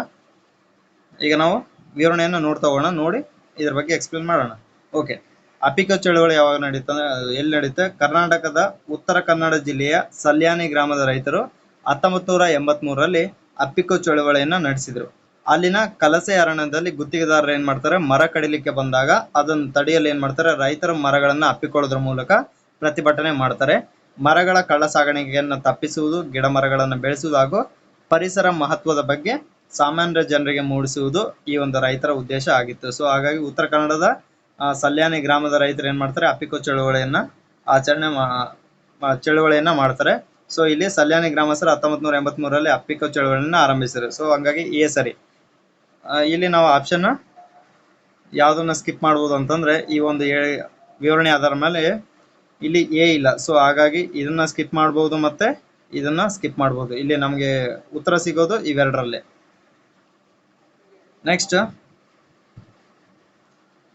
ಈಗ ನಾವು ವಿವರಣೆಯನ್ನು ನೋಡ್ತಾ ಹೋಗೋಣ, ನೋಡಿ ಇದ್ರ ಬಗ್ಗೆ ಎಕ್ಸ್ಪ್ಲೇನ್ ಮಾಡೋಣ. ಓಕೆ, ಅಪ್ಪಿಕೋ ಚಳವಳಿ ಯಾವಾಗ ನಡೀತದೆ, ಎಲ್ಲಿ ನಡೆಯುತ್ತೆ, ಕರ್ನಾಟಕದ ಉತ್ತರ ಕನ್ನಡ ಜಿಲ್ಲೆಯ ಸಲ್ಯಾನಿ ಗ್ರಾಮದ ರೈತರು 1983ರಲ್ಲಿ ಅಪ್ಪಿಕೋ ಚಳವಳಿಯನ್ನ ನಡೆಸಿದ್ರು. ಅಲ್ಲಿನ ಕಲಸೆ ಅರಣ್ಯದಲ್ಲಿ ಗುತ್ತಿಗೆದಾರರು ಏನ್ ಮಾಡ್ತಾರೆ, ಮರ ಕಡಿಲಿಕ್ಕೆ ಬಂದಾಗ ಅದನ್ನು ತಡೆಯಲು ಏನ್ ಮಾಡ್ತಾರೆ, ರೈತರ ಮರಗಳನ್ನ ಅಪ್ಪಿಕೊಳ್ಳೋದ್ರ ಮೂಲಕ ಪ್ರತಿಭಟನೆ ಮಾಡ್ತಾರೆ. ಮರಗಳ ಕಳ್ಳ ಸಾಗಾಣಿಕೆಯನ್ನು ತಪ್ಪಿಸುವುದು, ಗಿಡ ಮರಗಳನ್ನು ಬೆಳೆಸುವುದು ಹಾಗೂ ಪರಿಸರ ಮಹತ್ವದ ಬಗ್ಗೆ ಸಾಮಾನ್ಯ ಜನರಿಗೆ ಮೂಡಿಸುವುದು ಈ ಒಂದು ರೈತರ ಉದ್ದೇಶ ಆಗಿತ್ತು. ಸೊ ಹಾಗಾಗಿ ಉತ್ತರ ಕನ್ನಡದ ಸಲ್ಯಾನಿ ಗ್ರಾಮದ ರೈತರು ಏನ್ ಮಾಡ್ತಾರೆ, ಅಪ್ಪಿಕೋ ಚಳವಳಿಯನ್ನ ಚಳವಳಿಯನ್ನ ಮಾಡ್ತಾರೆ. ಸೊ ಇಲ್ಲಿ ಸಲ್ಯಾನಿ ಗ್ರಾಮಸ್ಥರು 1983ರಲ್ಲಿ ಅಪ್ಪಿಕೋ ಚಳವಳಿಯನ್ನ ಆರಂಭಿಸಿದರು. ಸೊ ಹಂಗಾಗಿ ಎ ಸರಿ. ಇಲ್ಲಿ ನಾವು ಆಪ್ಷನ್ ಯಾವ್ದನ್ನ ಸ್ಕಿಪ್ ಮಾಡ್ಬೋದು ಅಂತಂದ್ರೆ, ಈ ಒಂದು ವಿವರಣೆ ಆಧಾರ ಮೇಲೆ ಇಲ್ಲಿ ಎ ಇಲ್ಲ. ಸೊ ಹಾಗಾಗಿ ಇದನ್ನ ಸ್ಕಿಪ್ ಮಾಡಬಹುದು ಮತ್ತೆ ಇದನ್ನ ಸ್ಕಿಪ್ ಮಾಡಬಹುದು. ಇಲ್ಲಿ ನಮಗೆ ಉತ್ತರ ಸಿಗೋದು ಇವೆರಡರಲ್ಲೇ. ನೆಕ್ಸ್ಟ್,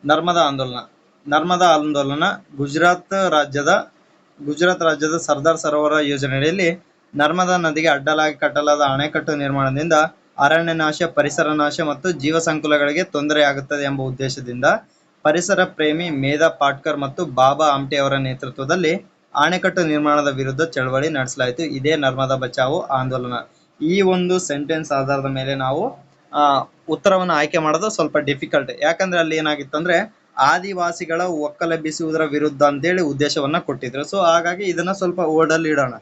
ನರ್ಮದಾ ಆಂದೋಲನ ಗುಜರಾತ್ ರಾಜ್ಯದ ಸರ್ದಾರ್ ಸರೋವರ ಯೋಜನೆಯಲ್ಲಿ ನರ್ಮದಾ ನದಿಗೆ ಅಡ್ಡಲಾಗಿ ಕಟ್ಟಲಾದ ಅಣೆಕಟ್ಟು ನಿರ್ಮಾಣದಿಂದ ಅರಣ್ಯ ನಾಶ, ಪರಿಸರ ನಾಶ ಮತ್ತು ಜೀವ ಸಂಕುಲಗಳಿಗೆ ತೊಂದರೆಯಾಗುತ್ತದೆ ಎಂಬ ಉದ್ದೇಶದಿಂದ ಪರಿಸರ ಪ್ರೇಮಿ ಮೇಧಾ ಪಾಟ್ಕರ್ ಮತ್ತು ಬಾಬಾ ಆಮ್ಟೆ ಅವರ ನೇತೃತ್ವದಲ್ಲಿ ಅಣೆಕಟ್ಟು ನಿರ್ಮಾಣದ ವಿರುದ್ಧ ಚಳವಳಿ ನಡೆಸಲಾಯಿತು. ಇದೇ ನರ್ಮದಾ ಬಚಾವೋ ಆಂದೋಲನ. ಈ ಒಂದು ಸೆಂಟೆನ್ಸ್ ಆಧಾರದ ಮೇಲೆ ನಾವು ಉತ್ತರವನ್ನು ಆಯ್ಕೆ ಮಾಡೋದು ಸ್ವಲ್ಪ ಡಿಫಿಕಲ್ಟ್. ಯಾಕಂದ್ರೆ ಅಲ್ಲಿ ಏನಾಗಿತ್ತಂದ್ರೆ ಆದಿವಾಸಿಗಳ ಒಕ್ಕಲೆಬ್ಬಿಸುವುದರ ವಿರುದ್ಧ ಅಂತೇಳಿ ಉದ್ದೇಶವನ್ನ ಕೊಟ್ಟಿದ್ರು. ಸೊ ಹಾಗಾಗಿ ಇದನ್ನ ಸ್ವಲ್ಪ ಓಲ್ಡ್ ಅಲ್ಲಿ ಇಡೋಣ.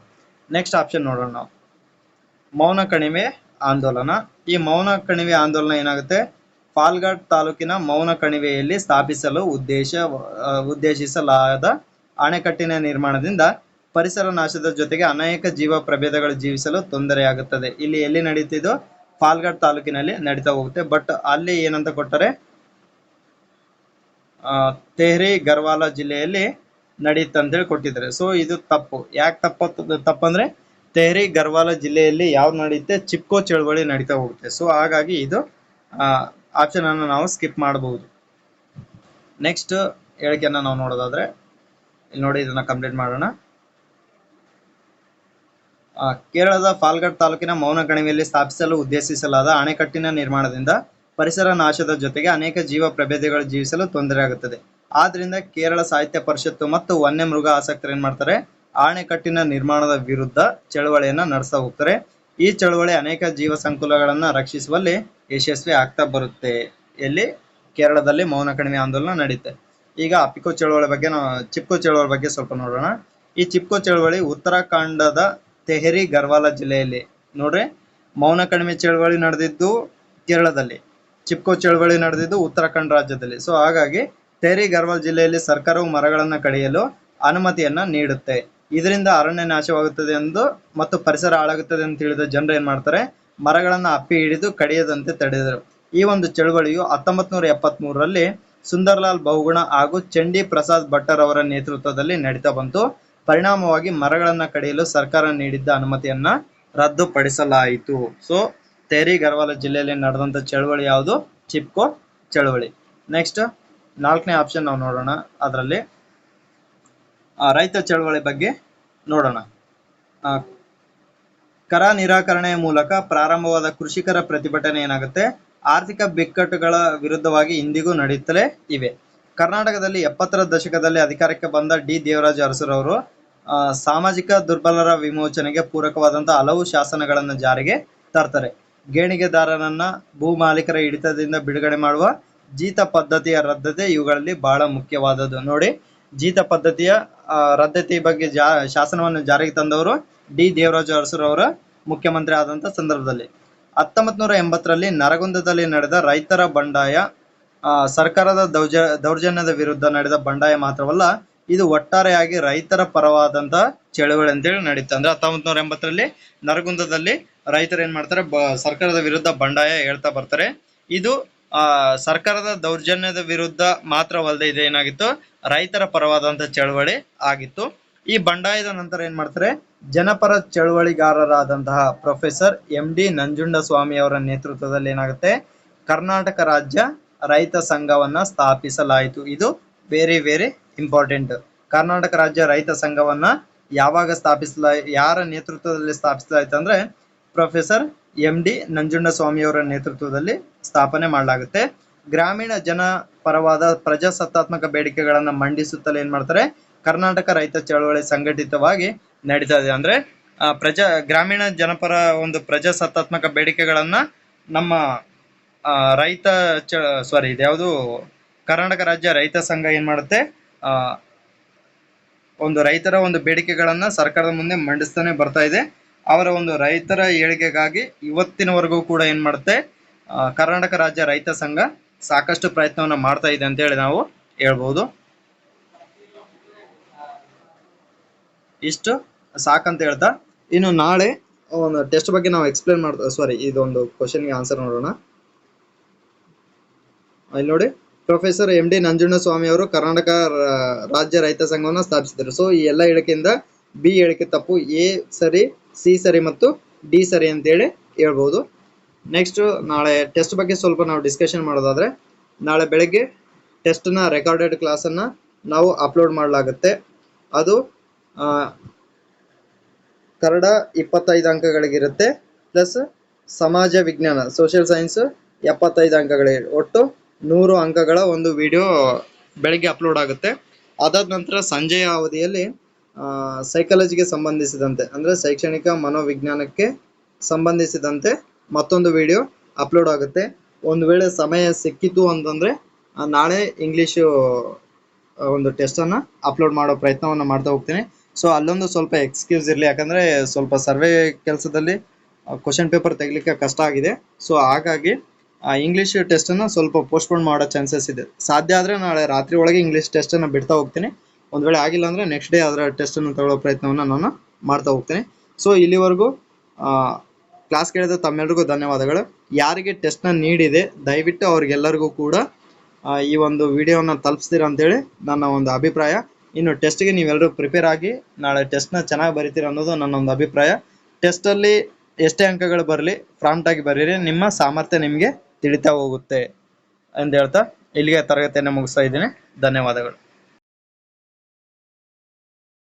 ನೆಕ್ಸ್ಟ್ ಆಪ್ಷನ್ ನೋಡೋಣ ನಾವು, ಮೌನ ಕಣಿವೆ ಆಂದೋಲನ. ಈ ಮೌನ ಕಣಿವೆ ಆಂದೋಲನ ಏನಾಗುತ್ತೆ, ಪಾಲ್ಘಾಟ್ ತಾಲೂಕಿನ ಮೌನ ಕಣಿವೆಯಲ್ಲಿ ಸ್ಥಾಪಿಸಲು ಉದ್ದೇಶಿಸಲಾದ ಅಣೆಕಟ್ಟಿನ ನಿರ್ಮಾಣದಿಂದ ಪರಿಸರ ನಾಶದ ಜೊತೆಗೆ ಅನೇಕ ಜೀವ ಪ್ರಭೇದಗಳು ಜೀವಿಸಲು ತೊಂದರೆಯಾಗುತ್ತದೆ. ಇಲ್ಲಿ ಎಲ್ಲಿ ನಡೀತಿದ್ದು, ಪಾಲ್ಘಾಟ್ ತಾಲೂಕಿನಲ್ಲಿ ನಡೀತಾ ಹೋಗುತ್ತೆ. ಬಟ್ ಅಲ್ಲಿ ಏನಂತ ಕೊಟ್ಟರೆ, ತೆಹರಿ ಗರ್ವಾಲ ಜಿಲ್ಲೆಯಲ್ಲಿ ನಡೆಯುತ್ತೆ ಅಂತೇಳಿ ಕೊಟ್ಟಿದ್ದಾರೆ. ಸೊ ಇದು ತಪ್ಪು. ಯಾಕೆ ತಪ್ಪಂದ್ರೆ ತೆಹರಿ ಗರ್ವಾಲ ಜಿಲ್ಲೆಯಲ್ಲಿ ಯಾವ್ದು ನಡೆಯುತ್ತೆ, ಚಿಪ್ಕೋ ಚಳವಳಿ ನಡೀತಾ ಹೋಗುತ್ತೆ. ಸೊ ಹಾಗಾಗಿ ಇದು ಆಪ್ಷನ್ ಅನ್ನು ನಾವು ಸ್ಕಿಪ್ ಮಾಡಬಹುದು. ನೆಕ್ಸ್ಟ್ ಹೇಳಿಕೆಯನ್ನ ನಾವು ನೋಡೋದಾದ್ರೆ ಇಲ್ಲಿ ನೋಡಿ, ಇದನ್ನ ಕಂಪ್ಲೀಟ್ ಮಾಡೋಣ. ಕೇರಳದ ಪಾಲ್ಘಾಟ್ ತಾಲೂಕಿನ ಮೌನ ಕಣಿವೆಯಲ್ಲಿ ಸ್ಥಾಪಿಸಲು ಉದ್ದೇಶಿಸಲಾದ ಅಣೆಕಟ್ಟಿನ ನಿರ್ಮಾಣದಿಂದ ಪರಿಸರ ನಾಶದ ಜೊತೆಗೆ ಅನೇಕ ಜೀವ ಪ್ರಭೇದಗಳು ಜೀವಿಸಲು ತೊಂದರೆಯಾಗುತ್ತದೆ. ಆದ್ರಿಂದ ಕೇರಳ ಸಾಹಿತ್ಯ ಪರಿಷತ್ತು ಮತ್ತು ವನ್ಯ ಮೃಗ ಆಸಕ್ತರು ಏನ್ ಮಾಡ್ತಾರೆ, ಅಣೆಕಟ್ಟಿನ ನಿರ್ಮಾಣದ ವಿರುದ್ಧ ಚಳವಳಿಯನ್ನ ನಡೆಸ್ತಾ ಹೋಗ್ತಾರೆ. ಈ ಚಳವಳಿ ಅನೇಕ ಜೀವ ಸಂಕುಲಗಳನ್ನ ರಕ್ಷಿಸುವಲ್ಲಿ ಯಶಸ್ವಿ ಆಗ್ತಾ ಬರುತ್ತೆ. ಎಲ್ಲಿ? ಕೇರಳದಲ್ಲಿ ಮೌನ ಕಣಿವೆ ಆಂದೋಲನ ನಡೆಯುತ್ತೆ. ಈಗ ಚಿಪ್ಕೋ ಚಳವಳಿ ಬಗ್ಗೆ ಸ್ವಲ್ಪ ನೋಡೋಣ. ಈ ಚಿಪ್ಕೋ ಚಳವಳಿ ಉತ್ತರಾಖಂಡದ ತೆಹರಿ ಗರ್ವಾಲ ಜಿಲ್ಲೆಯಲ್ಲಿ, ನೋಡ್ರಿ, ಮೌನ ಕಣಿವೆ ಚಳವಳಿ ನಡೆದಿದ್ದು ಕೇರಳದಲ್ಲಿ, ಚಿಪ್ಕೋ ಚಳವಳಿ ನಡೆದಿದ್ದು ಉತ್ತರಾಖಂಡ ರಾಜ್ಯದಲ್ಲಿ. ಸೊ ಹಾಗಾಗಿ ತೆಹರಿ ಗರ್ವಾಲ್ ಜಿಲ್ಲೆಯಲ್ಲಿ ಸರ್ಕಾರವು ಮರಗಳನ್ನ ಕಡಿಯಲು ಅನುಮತಿಯನ್ನ ನೀಡುತ್ತೆ. ಇದರಿಂದ ಅರಣ್ಯ ನಾಶವಾಗುತ್ತದೆ ಎಂದು ಮತ್ತು ಪರಿಸರ ಹಾಳಾಗುತ್ತದೆ ಅಂತ ತಿಳಿದ ಜನರು ಏನ್ ಮಾಡ್ತಾರೆ, ಮರಗಳನ್ನ ಅಪ್ಪಿ ಹಿಡಿದು ಕಡಿಯದಂತೆ ತಡೆದರು. ಈ ಒಂದು ಚಳವಳಿಯು 1973ರಲ್ಲಿ ಸುಂದರ್ಲಾಲ್ ಬಹುಗುಣ ಹಾಗೂ ಚಂಡಿ ಪ್ರಸಾದ್ ಭಟ್ಟರ್ ಅವರ ನೇತೃತ್ವದಲ್ಲಿ ನಡೀತಾ ಬಂತು. ಪರಿಣಾಮವಾಗಿ ಮರಗಳನ್ನ ಕಡಿಯಲು ಸರ್ಕಾರ ನೀಡಿದ್ದ ಅನುಮತಿಯನ್ನ ರದ್ದುಪಡಿಸಲಾಯಿತು. ಸೊ ತೆಹರಿ ಗರ್ವಾಲ ಜಿಲ್ಲೆಯಲ್ಲಿ ನಡೆದಂತ ಚಳವಳಿ ಯಾವುದು? ಚಿಪ್ಕೋ ಚಳವಳಿ. ನೆಕ್ಸ್ಟ್ 4ನೇ ಆಪ್ಷನ್ ನಾವು ನೋಡೋಣ. ಅದರಲ್ಲಿ ರೈತ ಚಳವಳಿ ಬಗ್ಗೆ ನೋಡೋಣ. ಕರ ನಿರಾಕರಣೆಯ ಮೂಲಕ ಪ್ರಾರಂಭವಾದ ಕೃಷಿಕರ ಪ್ರತಿಭಟನೆ ಏನಾಗುತ್ತೆ, ಆರ್ಥಿಕ ಬಿಕ್ಕಟ್ಟುಗಳ ವಿರುದ್ಧವಾಗಿ ಇಂದಿಗೂ ನಡೆಯುತ್ತಲೇ ಇವೆ. ಕರ್ನಾಟಕದಲ್ಲಿ 70ರ ದಶಕದಲ್ಲಿ ಅಧಿಕಾರಕ್ಕೆ ಬಂದ ಡಿ ದೇವರಾಜ ಅರಸುರವರು ಸಾಮಾಜಿಕ ದುರ್ಬಲರ ವಿಮೋಚನೆಗೆ ಪೂರಕವಾದಂತಹ ಹಲವು ಶಾಸನಗಳನ್ನು ಜಾರಿಗೆ ತರ್ತಾರೆ. ಗೇಣಿಗೆದಾರರನ್ನ ಭೂ ಮಾಲೀಕರ ಹಿಡಿತದಿಂದ ಬಿಡುಗಡೆ ಮಾಡುವ ಜೀತ ಪದ್ಧತಿಯ ರದ್ದತಿ ಇವುಗಳಲ್ಲಿ ಬಹಳ ಮುಖ್ಯವಾದದ್ದು. ನೋಡಿ, ಜೀತ ಪದ್ಧತಿಯ ರದ್ದತಿ ಬಗ್ಗೆ ಶಾಸನವನ್ನು ಜಾರಿಗೆ ತಂದವರು ಡಿ ದೇವರಾಜ ಅರಸುರವರ ಮುಖ್ಯಮಂತ್ರಿ ಆದಂತ ಸಂದರ್ಭದಲ್ಲಿ. 1980ರಲ್ಲಿ ನರಗುಂದದಲ್ಲಿ ನಡೆದ ರೈತರ ಬಂಡಾಯ ಸರ್ಕಾರದ ದೌರ್ಜನ್ಯದ ವಿರುದ್ಧ ನಡೆದ ಬಂಡಾಯ ಮಾತ್ರವಲ್ಲ, ಇದು ಒಟ್ಟಾರೆಯಾಗಿ ರೈತರ ಪರವಾದಂತ ಚಳವಳಿ ಅಂತೇಳಿ ನಡೀತಾ. ಅಂದ್ರೆ 1980ರಲ್ಲಿ ನರಗುಂದದಲ್ಲಿ ರೈತರು ಏನ್ ಮಾಡ್ತಾರೆ, ಸರ್ಕಾರದ ವಿರುದ್ಧ ಬಂಡಾಯ ಹೇಳ್ತಾ ಬರ್ತಾರೆ. ಇದು ಸರ್ಕಾರದ ದೌರ್ಜನ್ಯದ ವಿರುದ್ಧ ಮಾತ್ರವಲ್ಲದೆ ಇದು ಏನಾಗಿತ್ತು, ರೈತರ ಪರವಾದಂತ ಚಳವಳಿ ಆಗಿತ್ತು. ಈ ಬಂಡಾಯದ ನಂತರ ಏನ್ ಮಾಡ್ತಾರೆ, ಜನಪರ ಚಳವಳಿಗಾರರಾದಂತಹ ಪ್ರೊಫೆಸರ್ MD ನಂಜುಂಡಸ್ವಾಮಿ ಅವರ ನೇತೃತ್ವದಲ್ಲಿ ಏನಾಗುತ್ತೆ, ಕರ್ನಾಟಕ ರಾಜ್ಯ ರೈತ ಸಂಘವನ್ನ ಸ್ಥಾಪಿಸಲಾಯಿತು. ಇದು ವೆರಿ ವೆರಿ ಇಂಪಾರ್ಟೆಂಟ್. ಕರ್ನಾಟಕ ರಾಜ್ಯ ರೈತ ಸಂಘವನ್ನ ಯಾವಾಗ ಯಾರ ನೇತೃತ್ವದಲ್ಲಿ ಸ್ಥಾಪಿಸಲಾಯಿತು ಅಂದ್ರೆ ಪ್ರೊಫೆಸರ್ MD ನಂಜುಂಡಸ್ವಾಮಿ ಅವರ ನೇತೃತ್ವದಲ್ಲಿ ಸ್ಥಾಪನೆ ಮಾಡಲಾಗುತ್ತೆ. ಗ್ರಾಮೀಣ ಜನ ಪರವಾದ ಪ್ರಜಾಸತ್ತಾತ್ಮಕ ಬೇಡಿಕೆಗಳನ್ನ ಮಂಡಿಸುತ್ತಲೇ ಏನ್ ಮಾಡ್ತಾರೆ, ಕರ್ನಾಟಕ ರೈತ ಚಳವಳಿ ಸಂಘಟಿತವಾಗಿ ನಡೀತಾ ಇದೆ. ಅಂದ್ರೆ ಗ್ರಾಮೀಣ ಜನಪರ ಒಂದು ಪ್ರಜಾಸತ್ತಾತ್ಮಕ ಬೇಡಿಕೆಗಳನ್ನ ನಮ್ಮ ಇದ್ಯಾವುದು ಕರ್ನಾಟಕ ರಾಜ್ಯ ರೈತ ಸಂಘ ಏನ್ ಮಾಡುತ್ತೆ, ಒಂದು ರೈತರ ಒಂದು ಬೇಡಿಕೆಗಳನ್ನ ಸರ್ಕಾರದ ಮುಂದೆ ಮಂಡಿಸ್ತಾನೆ ಬರ್ತಾ ಇದೆ. ಅವರ ಒಂದು ರೈತರ ಏಳಿಗೆಗಾಗಿ ಇವತ್ತಿನವರೆಗೂ ಕೂಡ ಏನ್ ಮಾಡುತ್ತೆ, ಕರ್ನಾಟಕ ರಾಜ್ಯ ರೈತ ಸಂಘ ಸಾಕಷ್ಟು ಪ್ರಯತ್ನವನ್ನ ಮಾಡ್ತಾ ಇದೆ ಅಂತ ಹೇಳಿ ನಾವು ಹೇಳ್ಬಹುದು. ಇಷ್ಟು ಸಾಕಂತ ಹೇಳ್ತಾ ಇನ್ನು ನಾಳೆ ಒಂದು ಟೆಸ್ಟ್ ಬಗ್ಗೆ ನಾವು ಎಕ್ಸ್ಪ್ಲೇನ್ ಇದೊಂದು ಕ್ವಶನ್ಗೆ ಆನ್ಸರ್ ನೋಡೋಣ. ಇಲ್ಲಿ ನೋಡಿ, ಪ್ರೊಫೆಸರ್ MD ನಂಜುಂಡಸ್ವಾಮಿ ಅವರು ಕರ್ನಾಟಕ ರಾಜ್ಯ ರೈತ ಸಂಘವನ್ನು ಸ್ಥಾಪಿಸಿದರು. ಸೊ ಈ ಎಲ್ಲ ಹೇಳಿಕೆಯಿಂದ ಬಿ ಹೇಳಿಕೆ ತಪ್ಪು, ಎ ಸರಿ, ಸಿ ಸರಿ ಮತ್ತು ಡಿ ಸರಿ ಅಂತೇಳಿ ಹೇಳ್ಬಹುದು. ನೆಕ್ಸ್ಟ್ ನಾಳೆ ಟೆಸ್ಟ್ ಬಗ್ಗೆ ಸ್ವಲ್ಪ ನಾವು ಡಿಸ್ಕಷನ್ ಮಾಡೋದಾದ್ರೆ, ನಾಳೆ ಬೆಳಗ್ಗೆ ಟೆಸ್ಟ್ನ ರೆಕಾರ್ಡೆಡ್ ಕ್ಲಾಸನ್ನು ನಾವು ಅಪ್ಲೋಡ್ ಮಾಡಲಾಗುತ್ತೆ. ಅದು ಕನ್ನಡ 25 ಅಂಕಗಳಿಗಿರುತ್ತೆ, ಪ್ಲಸ್ ಸಮಾಜ ವಿಜ್ಞಾನ ಸೋಷಿಯಲ್ ಸೈನ್ಸ್ 75 ಅಂಕಗಳಿಗೆ, ಒಟ್ಟು 100 ಅಂಕಗಳ ಒಂದು ವಿಡಿಯೋ ಬೆಳಗ್ಗೆ ಅಪ್ಲೋಡ್ ಆಗುತ್ತೆ. ಅದಾದ ನಂತರ ಸಂಜೆಯ ಅವಧಿಯಲ್ಲಿ ಸೈಕಾಲಜಿಗೆ ಸಂಬಂಧಿಸಿದಂತೆ ಅಂದ್ರೆ ಶೈಕ್ಷಣಿಕ ಮನೋವಿಜ್ಞಾನಕ್ಕೆ ಸಂಬಂಧಿಸಿದಂತೆ ಮತ್ತೊಂದು ವಿಡಿಯೋ ಅಪ್ಲೋಡ್ ಆಗುತ್ತೆ. ಒಂದು ವೇಳೆ ಸಮಯ ಸಿಕ್ಕಿತು ಅಂತಂದ್ರೆ ನಾಳೆ ಇಂಗ್ಲಿಷ್ ಒಂದು ಟೆಸ್ಟ್ ಅನ್ನ ಅಪ್ಲೋಡ್ ಮಾಡೋ ಪ್ರಯತ್ನವನ್ನ ಮಾಡ್ತಾ ಹೋಗ್ತೀನಿ. ಸೊ ಅಲ್ಲೊಂದು ಸ್ವಲ್ಪ ಎಕ್ಸ್ಕ್ಯೂಸ್ ಇರಲಿ, ಯಾಕಂದ್ರೆ ಸ್ವಲ್ಪ ಸರ್ವೆ ಕೆಲಸದಲ್ಲಿ ಕ್ವಶನ್ ಪೇಪರ್ ತೆಗಿಲಿಕ್ಕೆ ಕಷ್ಟ ಆಗಿದೆ. ಸೊ ಹಾಗಾಗಿ ಇಂಗ್ಲಿಷ್ ಟೆಸ್ಟ್ ಅನ್ನ ಸ್ವಲ್ಪ ಪೋಸ್ಟ್ಪೋನ್ ಮಾಡೋ ಚಾನ್ಸಸ್ ಇದೆ. ಸಾಧ್ಯ ಆದ್ರೆ ನಾಳೆ ರಾತ್ರಿ ಒಳಗೆ ಇಂಗ್ಲಿಷ್ ಟೆಸ್ಟ್ ಅನ್ನ ಬಿಡ್ತಾ ಹೋಗ್ತೀನಿ. ಒಂದ್ ವೇಳೆ ಆಗಿಲ್ಲ ಅಂದ್ರೆ ನೆಕ್ಸ್ಟ್ ಡೇ ಅದರ ಟೆಸ್ಟ್ ಅನ್ನು ತಗೊಳ್ಳೋ ಪ್ರಯತ್ನವನ್ನ ನಾನು ಮಾಡ್ತಾ ಹೋಗ್ತೀನಿ. ಸೊ ಇಲ್ಲಿವರೆಗೂ ಕ್ಲಾಸ್ ಕೇಳಿದ ತಮ್ಮೆಲ್ಲರಿಗೂ ಧನ್ಯವಾದಗಳು. ಯಾರಿಗೆ ಟೆಸ್ಟ್ ನ ನೀಡಿದೆ ದಯವಿಟ್ಟು ಅವ್ರಿಗೆಲ್ಲರಿಗೂ ಕೂಡ ಈ ಒಂದು ವಿಡಿಯೋನ ತಲುಪಿಸ್ತೀರಾ ಅಂತೇಳಿ ನನ್ನ ಒಂದು ಅಭಿಪ್ರಾಯ. ಇನ್ನು ಟೆಸ್ಟ್ಗೆ ನೀವೆಲ್ಲರೂ ಪ್ರಿಪೇರ್ ಆಗಿ ನಾಳೆ ಟೆಸ್ಟ್ನ ಚೆನ್ನಾಗಿ ಬರೀತೀರ ಅನ್ನೋದು ನನ್ನ ಒಂದು ಅಭಿಪ್ರಾಯ. ಟೆಸ್ಟಲ್ಲಿ ಎಷ್ಟೇ ಅಂಕಗಳು ಬರಲಿ ಪ್ರಾಂಪ್ಟ್ ಆಗಿ ಬರೀರಿ, ನಿಮ್ಮ ಸಾಮರ್ಥ್ಯ ನಿಮಗೆ ತಿಳಿತಾ ಹೋಗುತ್ತೆ ಅಂತ ಹೇಳ್ತಾ ಇಲ್ಲಿಗೆ ತರಗತಿಯನ್ನು ಮುಗಿಸ್ತಾ ಇದ್ದೀನಿ. ಧನ್ಯವಾದಗಳು.